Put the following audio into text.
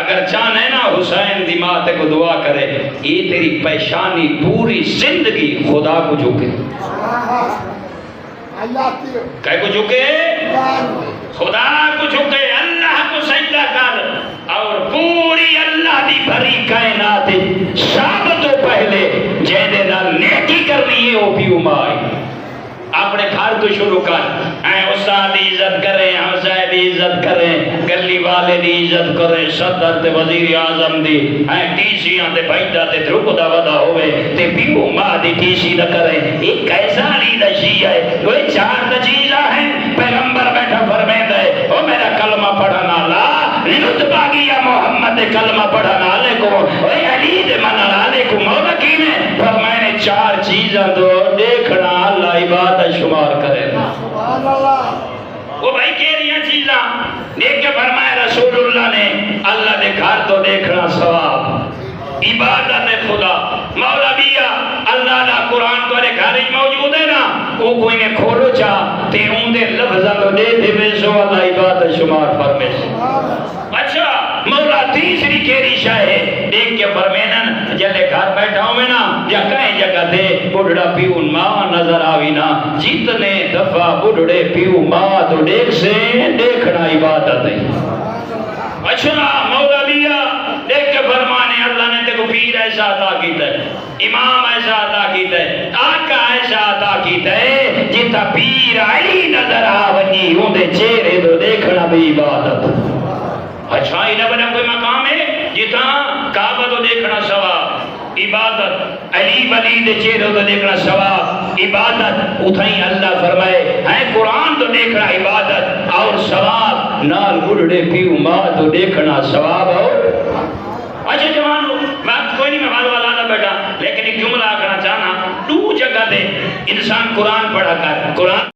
اگر چاہنے نا حسین دی ماں تے کو دعا کرے یہ تیری پیشانی پوری زندگی خدا کو جھکے کہے کو جھکے خدا کو جھکے اللہ کو سجدہ کر اور پوری اللہ دی بھری کائنات سب تو پہلے جیدے نال نیکی کرنی ہے وہ بھی امائی اپنے گھر تو شروع کر اے استاد دی عزت کریں ہمسائے دی عزت کریں گلی والے دی عزت کریں صدر تے وزیر اعظم دی اے ٹیسیاں تے بھائیدہ تے دھرکدہ ودا ہوئے تے پیو ماں دی ٹیسی نہ کریں یہ کیسا لیڈرشپ ہے کوئی چار چیزاں ہیں پیغمبر بیٹھا فرمائے دے او میرا کلمہ پڑھنا لا رتبہ گیا محمد کلمہ پڑھنا لے کو او علی دے منع لے کو مولا کی نے فرمائے نے چار چیزاں دو دیکھنا اللہ عبادت شمار کرے وہ بھائی کہہ رہی ہیں چیزاں دیکھ کے فرمایا رسول اللہ نے اللہ دے گھر تو دیکھنا ثواب عبادت خدا مولا بیا اللہ دا قرآن تو گھر موجود ہے نا وہ کوئی نے کھولو چاہ تے ان دے لفظہ تو دے دے بے سو اللہ عبادت شمار فرمے سے اچھا مولا تیسری کیری شاہ ہے دیکھ کے فرمینن جلے گھر بیٹھا ہوئے نا یا کہیں جگہ دے بڑھڑا پیو ماں نظر آوی نا جتنے دفعہ بڑھڑے پیو ماں تو دیکھ سے دیکھنا عبادت ہے اچھا مولا بیا دیکھ کے فرمانے اللہ نے تے کو پیر ایسا عطا کیتا ہے امام ایسا عطا کیتا ہے آقا ایسا عطا کیتا ہے جتا پیر علی نظر آونی ہوں دے چہرے تو دیکھنا بھی عبادت اچھا ہی نہ بنا کوئی مقام ہے جتا کعبہ تو دیکھنا ثواب عبادت علی ولی دے چہرے تو دیکھنا ثواب عبادت اتھائیں اللہ فرمائے ہے قرآن تو دیکھنا عبادت اور ثواب نال بڑھڑے پیو ماں تو دیکھنا ثواب اور اچھا جوانو بات کوئی نہیں میں بات والا نہ بیٹھا لیکن ایک جملہ آکھنا چاہنا دو جگہ دے انسان قرآن پڑھا کر قرآن